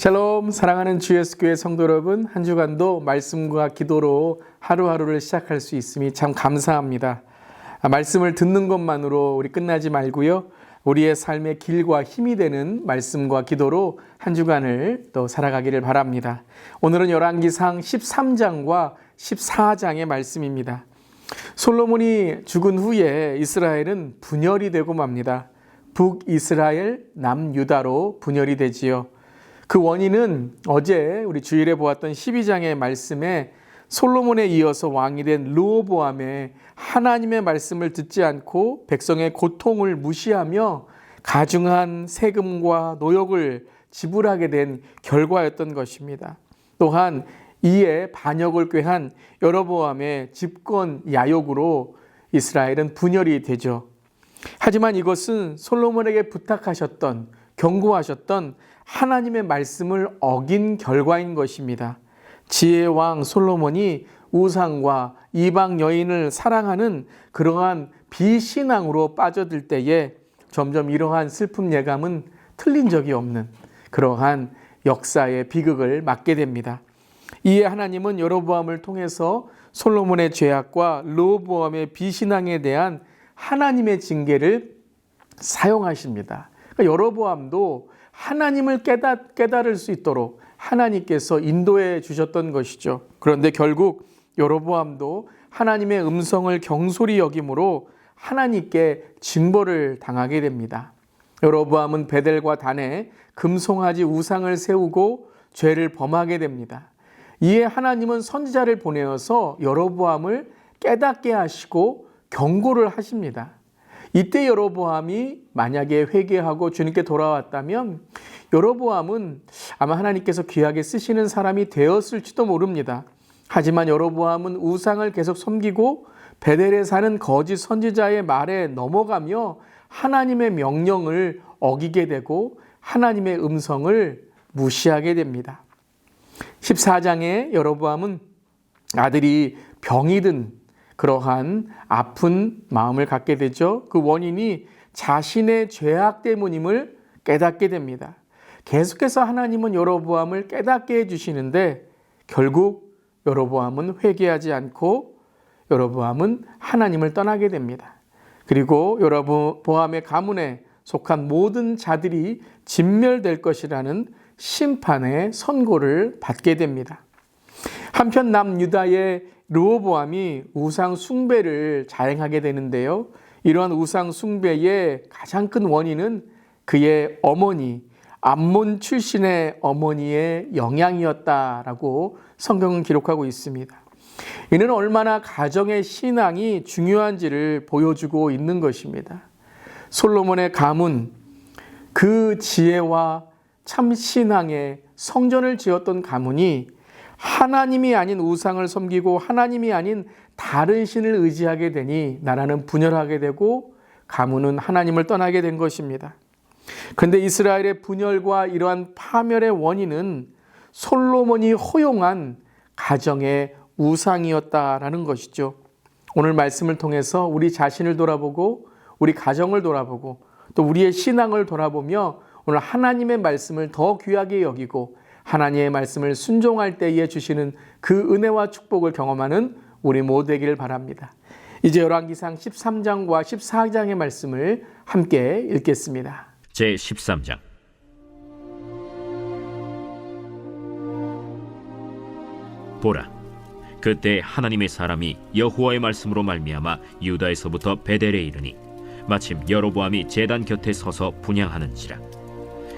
샬롬, 사랑하는 주 예수 교회 성도 여러분, 한 주간도 말씀과 기도로 하루하루를 시작할 수 있음이 참 감사합니다. 말씀을 듣는 것만으로 우리 끝나지 말고요, 우리의 삶의 길과 힘이 되는 말씀과 기도로 한 주간을 또 살아가기를 바랍니다. 오늘은 열왕기상 13장과 14장의 말씀입니다. 솔로몬이 죽은 후에 이스라엘은 분열이 되고 맙니다. 북이스라엘, 남유다로 분열이 되지요. 그 원인은 어제 우리 주일에 보았던 12장의 말씀에 솔로몬에 이어서 왕이 된 르호보암의 하나님의 말씀을 듣지 않고 백성의 고통을 무시하며 가중한 세금과 노역을 지불하게 된 결과였던 것입니다. 또한 이에 반역을 꾀한 여로보암의 집권 야욕으로 이스라엘은 분열이 되죠. 하지만 이것은 솔로몬에게 부탁하셨던, 경고하셨던 하나님의 말씀을 어긴 결과인 것입니다. 지혜왕 솔로몬이 우상과 이방 여인을 사랑하는 그러한 비신앙으로 빠져들 때에 점점 이러한 슬픔 예감은 틀린 적이 없는 그러한 역사의 비극을 맞게 됩니다. 이에 하나님은 여로보암을 통해서 솔로몬의 죄악과 르호보암의 비신앙에 대한 하나님의 징계를 사용하십니다. 그러니까 여로보암도 하나님을 깨달을 수 있도록 하나님께서 인도해 주셨던 것이죠. 그런데 결국 여로보암도 하나님의 음성을 경솔히 여김으로 하나님께 징벌을 당하게 됩니다. 여로보암은 베델과 단에 금송아지 우상을 세우고 죄를 범하게 됩니다. 이에 하나님은 선지자를 보내어서 여로보암을 깨닫게 하시고 경고를 하십니다. 이때 여로보암이 만약에 회개하고 주님께 돌아왔다면 여로보암은 아마 하나님께서 귀하게 쓰시는 사람이 되었을지도 모릅니다. 하지만 여로보암은 우상을 계속 섬기고 베델에 사는 거짓 선지자의 말에 넘어가며 하나님의 명령을 어기게 되고 하나님의 음성을 무시하게 됩니다. 14장에 여로보암은 아들이 병이 든 그러한 아픈 마음을 갖게 되죠. 그 원인이 자신의 죄악 때문임을 깨닫게 됩니다. 계속해서 하나님은 여로보암을 깨닫게 해주시는데 결국 여로보암은 회개하지 않고 여로보암은 하나님을 떠나게 됩니다. 그리고 여로보암의 가문에 속한 모든 자들이 진멸될 것이라는 심판의 선고를 받게 됩니다. 한편 남유다의 르호보암이 우상 숭배를 자행하게 되는데요. 이러한 우상 숭배의 가장 큰 원인은 그의 어머니, 암몬 출신의 어머니의 영향이었다라고 성경은 기록하고 있습니다. 이는 얼마나 가정의 신앙이 중요한지를 보여주고 있는 것입니다. 솔로몬의 가문, 그 지혜와 참 신앙의 성전을 지었던 가문이 하나님이 아닌 우상을 섬기고 하나님이 아닌 다른 신을 의지하게 되니 나라는 분열하게 되고 가문은 하나님을 떠나게 된 것입니다. 그런데 이스라엘의 분열과 이러한 파멸의 원인은 솔로몬이 허용한 가정의 우상이었다라는 것이죠. 오늘 말씀을 통해서 우리 자신을 돌아보고 우리 가정을 돌아보고 또 우리의 신앙을 돌아보며 오늘 하나님의 말씀을 더 귀하게 여기고 하나님의 말씀을 순종할 때에 주시는 그 은혜와 축복을 경험하는 우리 모두 되기를 바랍니다. 이제 열왕기상 13장과 14장의 말씀을 함께 읽겠습니다. 제13장. 보라, 그때 하나님의 사람이 여호와의 말씀으로 말미암아 유다에서부터 베델에 이르니 마침 여로보암이 제단 곁에 서서 분향하는지라.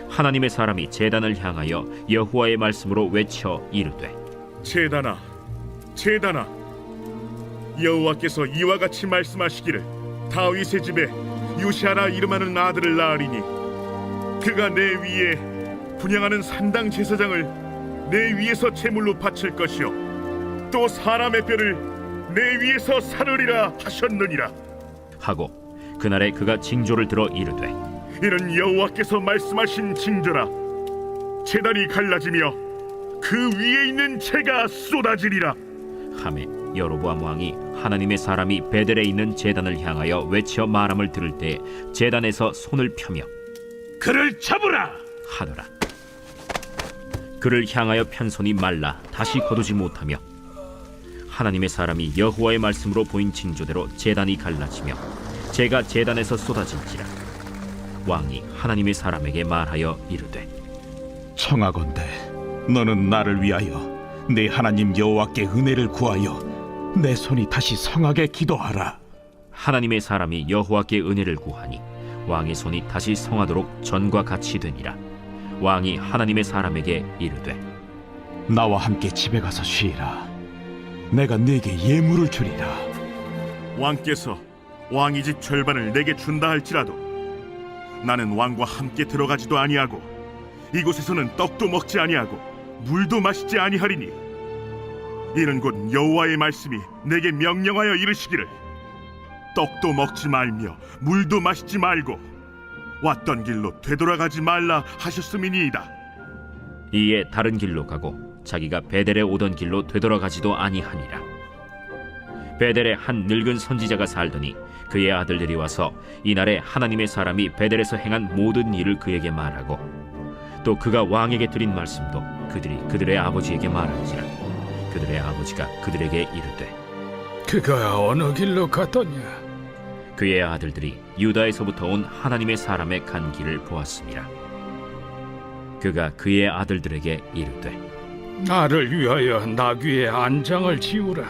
하나님의 사람이 제단을 향하여 여호와의 말씀으로 외쳐 이르되, 제단아, 제단아, 여호와께서 이와 같이 말씀하시기를 다윗의 집에 요시아라 이름하는 아들을 낳으리니 그가 내 위에 분향하는 산당 제사장을 내 위에서 제물로 바칠 것이요 또 사람의 뼈를 내 위에서 사르리라 하셨느니라 하고 그날에 그가 징조를 들어 이르되, 이는 여호와께서 말씀하신 징조라. 제단이 갈라지며 그 위에 있는 재가 쏟아지리라 하매 여로보암 왕이 하나님의 사람이 베델에 있는 제단을 향하여 외쳐 말함을 들을 때 제단에서 손을 펴며 그를 잡으라 하더라. 그를 향하여 편손이 말라 다시 거두지 못하며 하나님의 사람이 여호와의 말씀으로 보인 징조대로 제단이 갈라지며 재가 제단에서 쏟아질지라. 왕이 하나님의 사람에게 말하여 이르되 청하건대 너는 나를 위하여 내 하나님 여호와께 은혜를 구하여 내 손이 다시 성하게 기도하라. 하나님의 사람이 여호와께 은혜를 구하니 왕의 손이 다시 성하도록 전과 같이 되니라. 왕이 하나님의 사람에게 이르되 나와 함께 집에 가서 쉬라. 내가 네게 예물을 주리라. 왕께서 왕의 집 절반을 내게 준다 할지라도 나는 왕과 함께 들어가지도 아니하고 이곳에서는 떡도 먹지 아니하고 물도 마시지 아니하리니 이는 곧 여호와의 말씀이 내게 명령하여 이르시기를 떡도 먹지 말며 물도 마시지 말고 왔던 길로 되돌아가지 말라 하셨음이니이다. 이에 다른 길로 가고 자기가 베델에 오던 길로 되돌아가지도 아니하니라. 베델에 한 늙은 선지자가 살더니 그의 아들들이 와서 이날에 하나님의 사람이 베델에서 행한 모든 일을 그에게 말하고 또 그가 왕에게 드린 말씀도 그들이 그들의 아버지에게 말한지라. 그들의 아버지가 그들에게 이르되 그가 어느 길로 갔더냐? 그의 아들들이 유다에서부터 온 하나님의 사람의 간 길을 보았습니다. 그가 그의 아들들에게 이르되 나를 위하여 나귀의 안장을 지우라.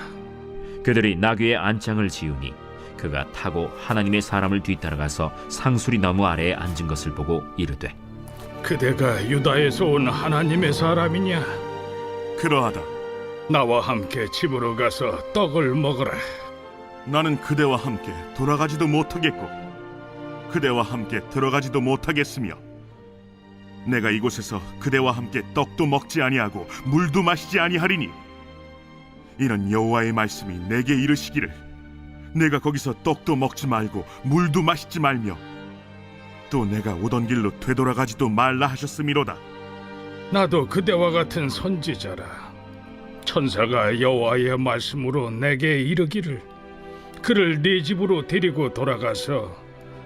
그들이 나귀의 안장을 지으니 그가 타고 하나님의 사람을 뒤따라가서 상수리 나무 아래에 앉은 것을 보고 이르되 그대가 유다에서 온 하나님의 사람이냐? 그러하다. 나와 함께 집으로 가서 떡을 먹으라. 나는 그대와 함께 돌아가지도 못하겠고 그대와 함께 들어가지도 못하겠으며 내가 이곳에서 그대와 함께 떡도 먹지 아니하고 물도 마시지 아니하리니 이는 여호와의 말씀이 내게 이르시기를 내가 거기서 떡도 먹지 말고 물도 마시지 말며 또 내가 오던 길로 되돌아가지도 말라 하셨음이로다. 나도 그대와 같은 선지자라. 천사가 여호와의 말씀으로 내게 이르기를 그를 네 집으로 데리고 돌아가서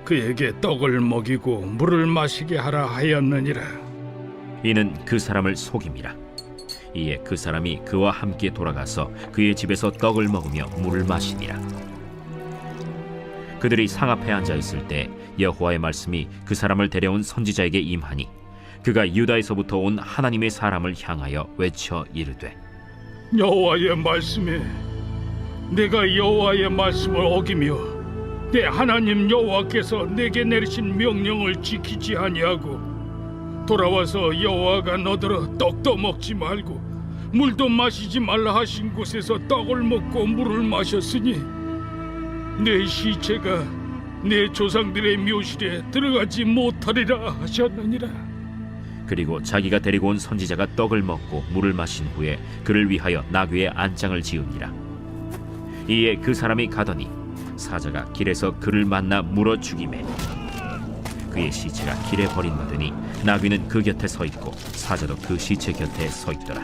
그에게 떡을 먹이고 물을 마시게 하라 하였느니라. 이는 그 사람을 속임이라. 이에 그 사람이 그와 함께 돌아가서 그의 집에서 떡을 먹으며 물을 마시니라. 그들이 상 앞에 앉아 있을 때 여호와의 말씀이 그 사람을 데려온 선지자에게 임하니 그가 유다에서부터 온 하나님의 사람을 향하여 외쳐 이르되 여호와의 말씀에 내가 여호와의 말씀을 어기며 내 하나님 여호와께서 내게 내리신 명령을 지키지 아니하고 돌아와서 여호와가 너더러 떡도 먹지 말고 물도 마시지 말라 하신 곳에서 떡을 먹고 물을 마셨으니 내 시체가 내 조상들의 묘실에 들어가지 못하리라 하셨느니라. 그리고 자기가 데리고 온 선지자가 떡을 먹고 물을 마신 후에 그를 위하여 나귀의 안장을 지으니라. 이에 그 사람이 가더니 사자가 길에서 그를 만나 물어 죽이매 그의 시체가 길에 버림받으니 나귀는 그 곁에 서 있고 사자도 그 시체 곁에 서 있더라.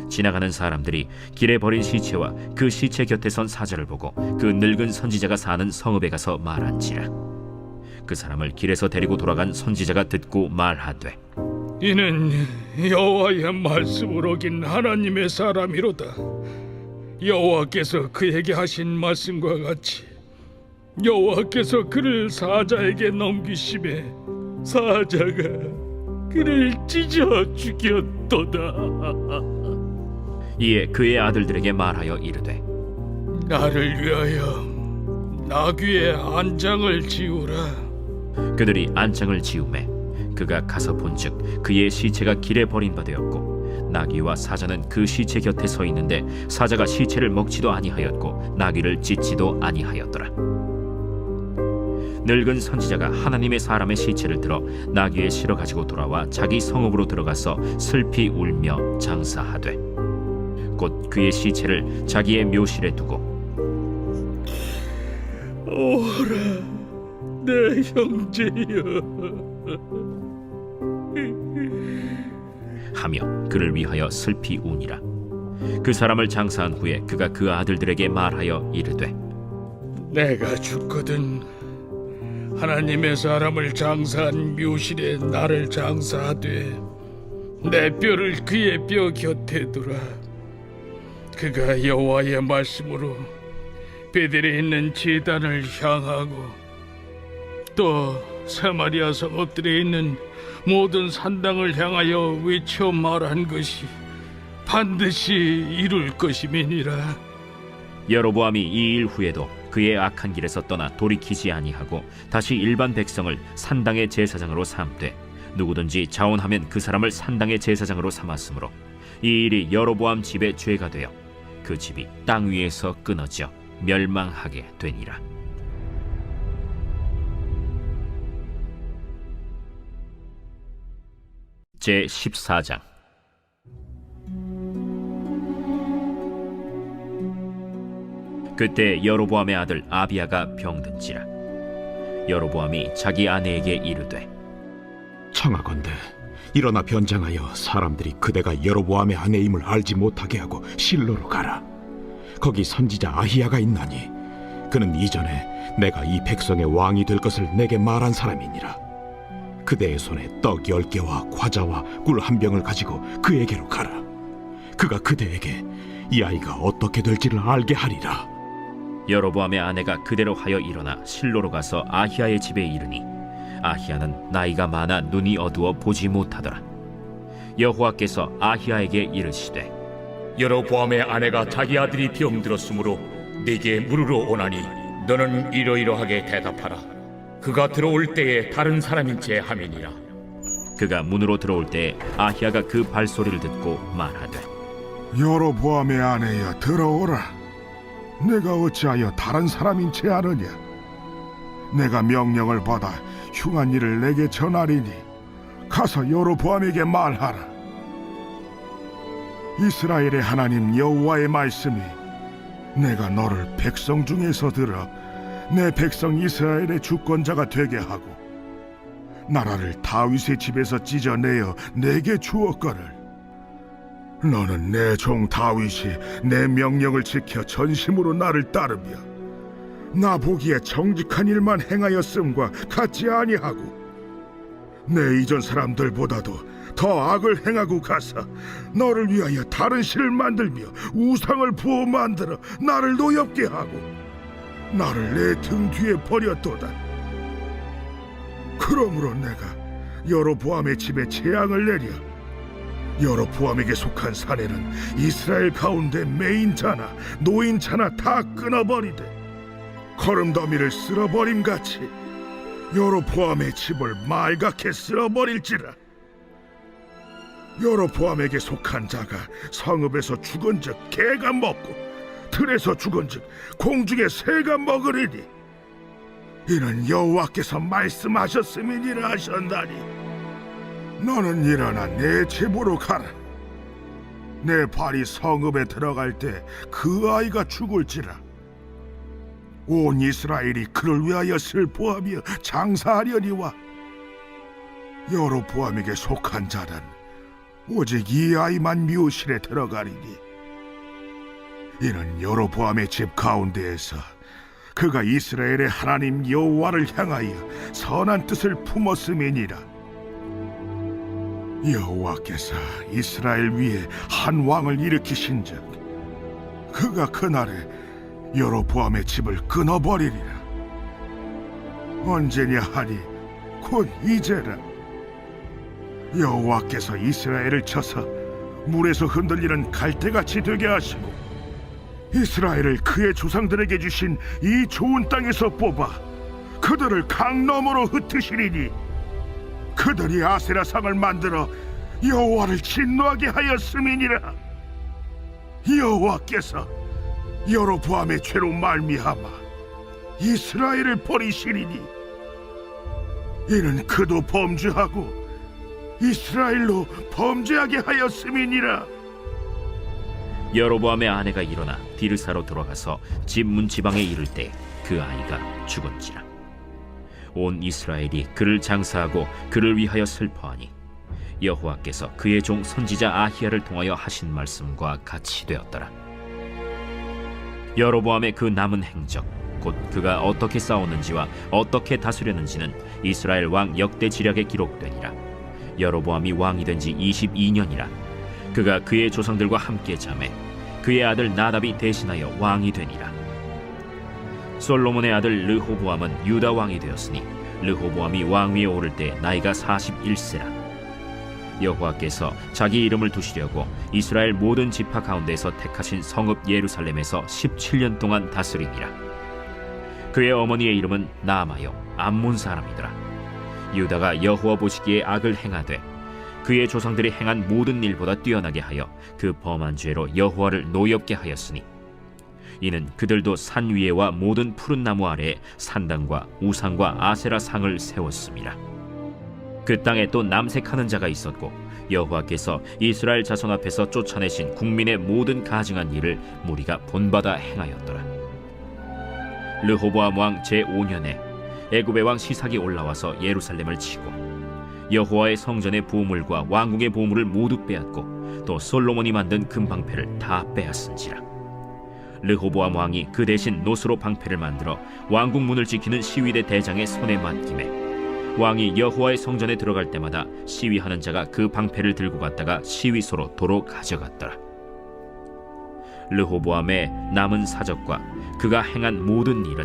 지나가는 사람들이 길에 버린 시체와 그 시체 곁에 선 사자를 보고 그 늙은 선지자가 사는 성읍에 가서 말한지라. 그 사람을 길에서 데리고 돌아간 선지자가 듣고 말하되 이는 여호와의 말씀을 어긴 하나님의 사람이로다. 여호와께서 그에게 하신 말씀과 같이 여호와께서 그를 사자에게 넘기심에 사자가 그를 찢어 죽였도다. 이에 그의 아들들에게 말하여 이르되 나를 위하여 나귀의 안장을 지우라. 그들이 안장을 지우매 그가 가서 본즉 그의 시체가 길에 버림받았고 나귀와 사자는 그 시체 곁에 서 있는데 사자가 시체를 먹지도 아니하였고 나귀를 찢지도 아니하였더라. 늙은 선지자가 하나님의 사람의 시체를 들어 나귀에 실어 가지고 돌아와 자기 성읍으로 들어가서 슬피 울며 장사하되 곧 그의 시체를 자기의 묘실에 두고 오라 내 형제여 하며 그를 위하여 슬피 우니라. 그 사람을 장사한 후에 그가 그 아들들에게 말하여 이르되 내가 죽거든 하나님의 사람을 장사한 묘실에 나를 장사하되 내 뼈를 그의 뼈 곁에 두라. 그가 여호와의 말씀으로 베델에 있는 제단을 향하고 또 사마리아 성읍들에 있는 모든 산당을 향하여 외쳐 말한 것이 반드시 이룰 것임이니라. 여로보암이 이 일 후에도 그의 악한 길에서 떠나 돌이키지 아니하고 다시 일반 백성을 산당의 제사장으로 삼되 누구든지 자원하면 그 사람을 산당의 제사장으로 삼았으므로 이 일이 여로보암 집의 죄가 되어 그 집이 땅 위에서 끊어져 멸망하게 되니라. 제 14장. 그때 여로보암의 아들 아비야가 병든지라. 여로보암이 자기 아내에게 이르되 청하건대 일어나 변장하여 사람들이 그대가 여로보암의 아내임을 알지 못하게 하고 실로로 가라. 거기 선지자 아히야가 있나니 그는 이전에 내가 이 백성의 왕이 될 것을 내게 말한 사람이니라. 그대의 손에 떡 10개와 과자와 꿀 1병을 가지고 그에게로 가라. 그가 그대에게 이 아이가 어떻게 될지를 알게 하리라. 여로보암의 아내가 그대로 하여 일어나 실로로 가서 아히야의 집에 이르니 아히야는 나이가 많아 눈이 어두워 보지 못하더라. 여호와께서 아히야에게 이르시되 여로보암의 아내가 자기 아들이 병들었으므로 네게 물으러 오나니 너는 이러이러하게 대답하라. 그가 들어올 때에 다른 사람인 채 함이니라. 그가 문으로 들어올 때에 아히야가 그 발소리를 듣고 말하되 여로보암의 아내여 들어오라. 내가 어찌하여 다른 사람인 채 하느냐? 내가 명령을 받아 흉한 일을 내게 전하리니 가서 여로보암에게 말하라. 이스라엘의 하나님 여호와의 말씀이 내가 너를 백성 중에서 들어 내 백성 이스라엘의 주권자가 되게 하고 나라를 다윗의 집에서 찢어내어 내게 주었거늘. 너는 내 종 다윗이 내 명령을 지켜 전심으로 나를 따르며 나 보기에 정직한 일만 행하였음과 같지 아니하고 내 이전 사람들보다도 더 악을 행하고 가서 너를 위하여 다른 신을 만들며 우상을 부어 만들어 나를 노엽게 하고 나를 내 등 뒤에 버렸도다. 그러므로 내가 여로보암의 집에 재앙을 내려 여로보암에게 속한 사내는 이스라엘 가운데 매인자나 노인자나 다 끊어버리되 거름더미를 쓸어버림같이 여로보암의 집을 말갛게 쓸어버릴지라. 여로보암에게 속한 자가 성읍에서 죽은즉 개가 먹고 들에서 죽은즉 공중의 새가 먹으리니 이는 여호와께서 말씀하셨음이니라 하셨나니 너는 일어나 내 집으로 가라. 내 발이 성읍에 들어갈 때 그 아이가 죽을지라. 온 이스라엘이 그를 위하여 슬퍼하며 장사하려니와 여로보암에게 속한 자는 오직 이 아이만 묘실에 들어가리니 이는 여로보암의 집 가운데에서 그가 이스라엘의 하나님 여호와를 향하여 선한 뜻을 품었음이니라. 여호와께서 이스라엘 위에 한 왕을 일으키신즉 그가 그날에 여로보암의 집을 끊어버리리라. 언제냐 하니 곧 이제라. 여호와께서 이스라엘을 쳐서 물에서 흔들리는 갈대같이 되게 하시고 이스라엘을 그의 조상들에게 주신 이 좋은 땅에서 뽑아 그들을 강 너머로 흩으시리니 그들이 아세라상을 만들어 여호와를 진노하게 하였음이니라. 여호와께서 여로보암의 죄로 말미암아 이스라엘을 버리시리니 이는 그도 범죄하고 이스라엘로 범죄하게 하였음이니라. 여로보암의 아내가 일어나 디르사로 돌아가서 집 문지방에 이를 때 그 아이가 죽은지라. 온 이스라엘이 그를 장사하고 그를 위하여 슬퍼하니 여호와께서 그의 종 선지자 아히야를 통하여 하신 말씀과 같이 되었더라. 여로보암의 그 남은 행적 곧 그가 어떻게 싸웠는지와 어떻게 다스렸는지는 이스라엘 왕 역대 지략에 기록되니라. 여로보암이 왕이 된 지 22년이라. 그가 그의 조상들과 함께 자매 그의 아들 나답이 대신하여 왕이 되니라. 솔로몬의 아들 르호보암은 유다 왕이 되었으니 르호보암이 왕위에 오를 때 나이가 41세라. 여호와께서 자기 이름을 두시려고 이스라엘 모든 지파 가운데서 택하신 성읍 예루살렘에서 17년 동안 다스리니라. 그의 어머니의 이름은 나아마요 암몬 사람이더라. 유다가 여호와 보시기에 악을 행하되 그의 조상들이 행한 모든 일보다 뛰어나게 하여 그 범한 죄로 여호와를 노엽게 하였으니 이는 그들도 산 위에와 모든 푸른 나무 아래에 산당과 우상과 아세라 상을 세웠습니다. 그 땅에 또 남색하는 자가 있었고 여호와께서 이스라엘 자손 앞에서 쫓아내신 국민의 모든 가증한 일을 무리가 본받아 행하였더라. 르호보암 왕 제5년에 애굽의 왕 시삭이 올라와서 예루살렘을 치고 여호와의 성전의 보물과 왕궁의 보물을 모두 빼앗고 또 솔로몬이 만든 금방패를 다 빼앗은지라. 르호보암 왕이 그 대신 노스로 방패를 만들어 왕궁 문을 지키는 시위대 대장의 손에 맡김에 왕이 여호와의 성전에 들어갈 때마다 시위하는 자가 그 방패를 들고 갔다가 시위소로 도로 가져갔더라. 르호보암의 남은 사적과 그가 행한 모든 일은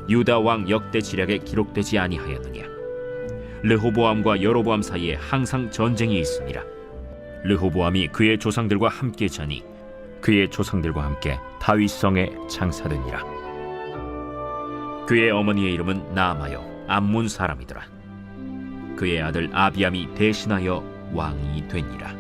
유다 왕 역대 지략에 기록되지 아니하였느냐. 르호보암과 여로보암 사이에 항상 전쟁이 있으니라. 르호보암이 그의 조상들과 함께 자니 그의 조상들과 함께 다윗성에 장사되니라. 그의 어머니의 이름은 나아마요 암몬 사람이더라. 그의 아들 아비암이 대신하여 왕이 되니라.